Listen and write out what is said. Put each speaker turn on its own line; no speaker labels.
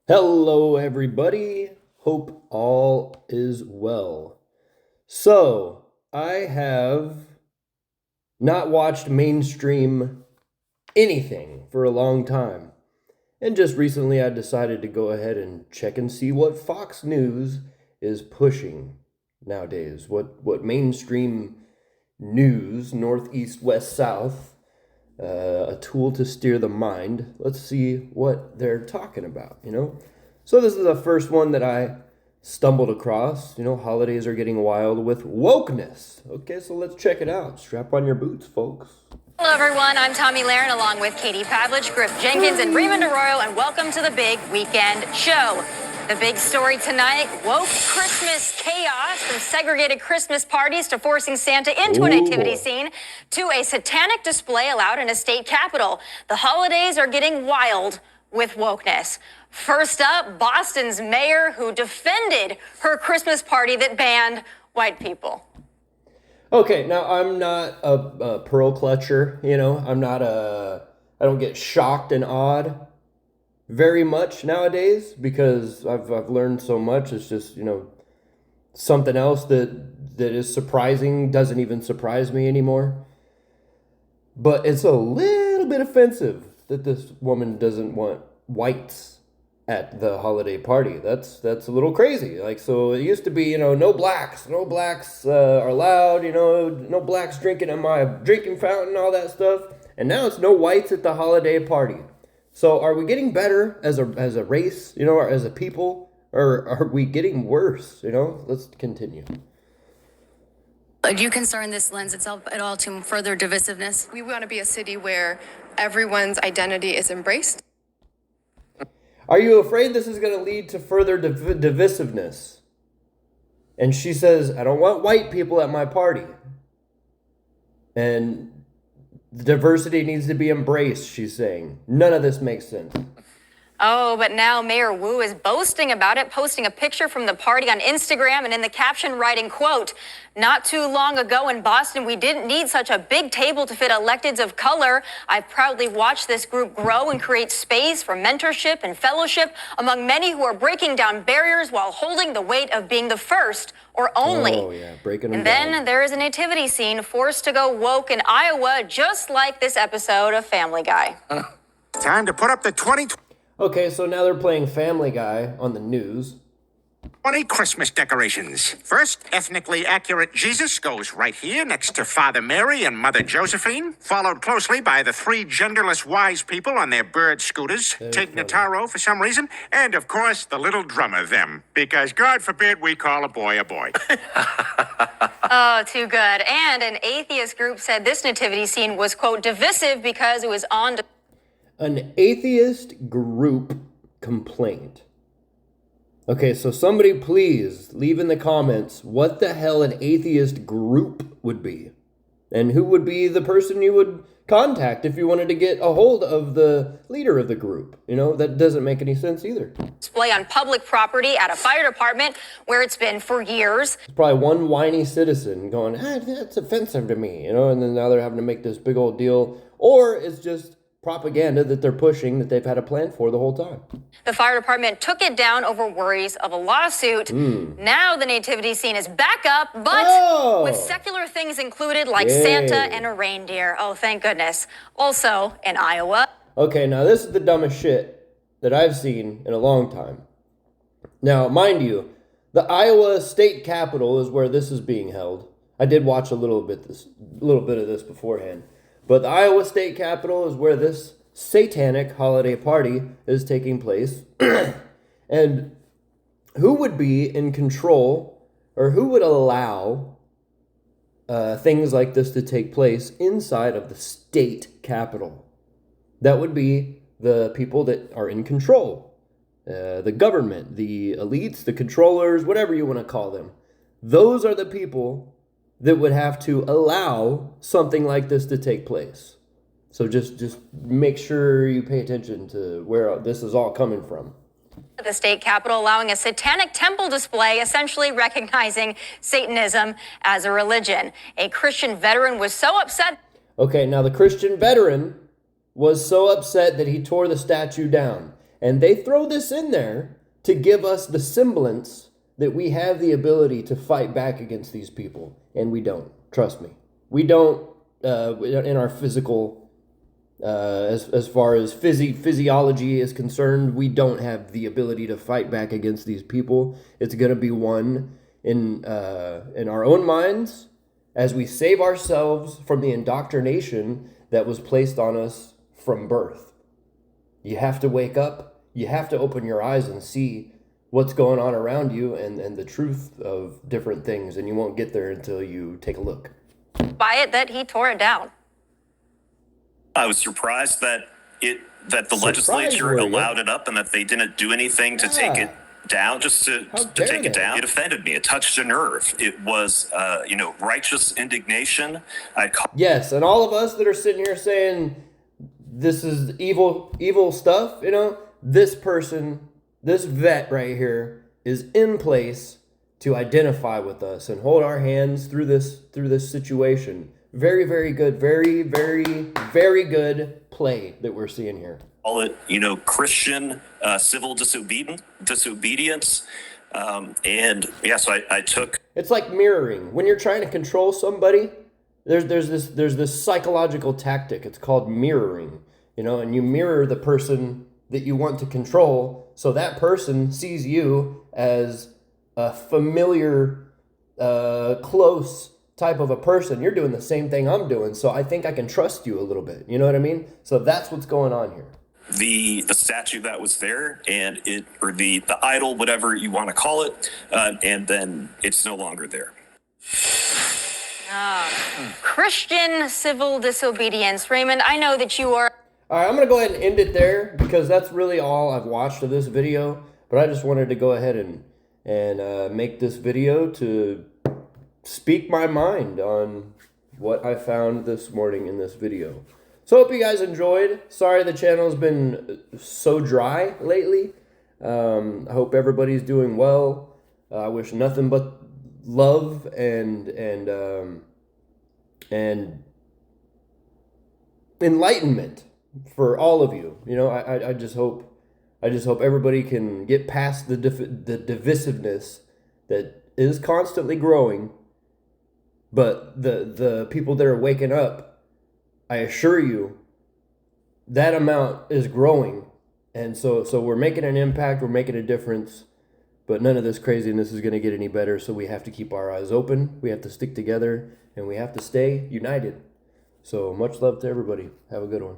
Hello, everybody. Hope all is well. So, I have not watched mainstream anything for a long time. And just recently, I decided to go ahead and check and see what Fox News is pushing nowadays. What mainstream news, north, east, west, south, a tool to steer the mind. Let's see what they're talking about. So this is the first one that I stumbled across. Holidays are getting wild with wokeness. Okay, so let's check it out. Strap on your boots, folks.
Hello, everyone. I'm Tommy Lahren, along with Katie Pavlich, Griff Jenkins, and Raymond Arroyo, and welcome to the Big Weekend Show. The big story tonight, woke Christmas chaos, from segregated Christmas parties to forcing Santa into a nativity scene to a satanic display allowed in a state capitol. The holidays are getting wild with wokeness. First up, Boston's mayor, who defended her Christmas party that banned white people.
Okay, now I'm not a pearl clutcher, I don't get shocked and awed very much nowadays because I've learned so much. It's just, something else that is surprising doesn't even surprise me anymore. But it's a little bit offensive that this woman doesn't want whites at the holiday party. That's a little crazy. So it used to be, no blacks are allowed, no blacks drinking at my drinking fountain, all that stuff. And now it's no whites at the holiday party. So are we getting better as a race, or as a people, or are we getting worse? Let's continue.
Do you concern this lends itself at all to further divisiveness?
We want to be a city where everyone's identity is embraced.
Are you afraid this is going to lead to further divisiveness? And she says, I don't want white people at my party. And diversity needs to be embraced, she's saying. None of this makes sense.
Oh, but now Mayor Wu is boasting about it, posting a picture from the party on Instagram and in the caption writing, quote, "Not too long ago in Boston, we didn't need such a big table to fit electeds of color. I've proudly watched this group grow and create space for mentorship and fellowship among many who are breaking down barriers while holding the weight of being the first or only."
Oh, yeah, breaking them
and
down.
then there is a nativity scene forced to go woke in Iowa, just like this episode of Family Guy.
Time to put up the 2020
Okay, so now they're playing Family Guy on the news.
Christmas decorations. First, ethnically accurate Jesus goes right here next to Father Mary and Mother Josephine, followed closely by the three genderless wise people on their bird scooters, Tig Notaro for some reason, and of course the little drummer them, because God forbid we call a boy a boy.
Oh, too good. And an atheist group said this nativity scene was, quote, divisive because it was on...
An atheist group complained. Okay, so somebody please leave in the comments what the hell an atheist group would be. And who would be the person you would contact if you wanted to get a hold of the leader of the group. That doesn't make any sense either.
Display on public property at a fire department where it's been for years.
It's probably one whiny citizen going, that's offensive to me, and then now they're having to make this big old deal. Or it's just propaganda that they're pushing that they've had a plan for the whole time.
The fire department took it down over worries of a lawsuit. Now the nativity scene is back up, but with secular things included like Santa and a reindeer. Oh, thank goodness. Also in Iowa.
Okay, now this is the dumbest shit that I've seen in a long time. Now, mind you, the Iowa state capitol is where this is being held. I did watch a little bit of this beforehand. But the Iowa State Capitol is where this satanic holiday party is taking place. And who would be in control, or who would allow things like this to take place inside of the state capitol? That would be the people that are in control. The government, the elites, the controllers, whatever you want to call them. Those are the people that would have to allow something like this to take place. So just make sure you pay attention to where this is all coming from.
The state capitol allowing a satanic temple display, essentially recognizing Satanism as a religion. A Christian veteran was so upset.
Okay, now the Christian veteran was so upset that he tore the statue down. And they throw this in there to give us the semblance that we have the ability to fight back against these people. And we don't. Trust me. We don't in our physical, as far as physiology is concerned, we don't have the ability to fight back against these people. It's going to be won in our own minds as we save ourselves from the indoctrination that was placed on us from birth. You have to wake up. You have to open your eyes and see what's going on around you and the truth of different things. And you won't get there until you take a look.
By it that he tore it down.
I was surprised that the legislature allowed it up and that they didn't do anything to take it down, just to take it down. It offended me. It touched a nerve. It was, righteous indignation.
Yes, and all of us that are sitting here saying this is evil stuff, this person, this vet right here is in place to identify with us and hold our hands through this situation. Very, very good. Very, very, very good play that we're seeing here.
Call it, Christian civil disobedience. So I took.
It's like mirroring. When you're trying to control somebody, there's this psychological tactic. It's called mirroring. And you mirror the person that you want to control, so that person sees you as a familiar, close type of a person. You're doing the same thing I'm doing, so I think I can trust you a little bit. You know what I mean? So that's what's going on here.
The statue that was there, and the idol, whatever you want to call it, and then it's no longer there.
Christian civil disobedience. Raymond, I know that you are...
All right, I'm going to go ahead and end it there because that's really all I've watched of this video. But I just wanted to go ahead and make this video to speak my mind on what I found this morning in this video. So hope you guys enjoyed. Sorry the channel's been so dry lately. I hope everybody's doing well. I wish nothing but love and enlightenment for all of you. I just hope everybody can get past the divisiveness that is constantly growing. But the people that are waking up, I assure you, that amount is growing. And so we're making an impact, we're making a difference, but none of this craziness is going to get any better. So we have to keep our eyes open, we have to stick together, and we have to stay united. So much love to everybody. Have a good one.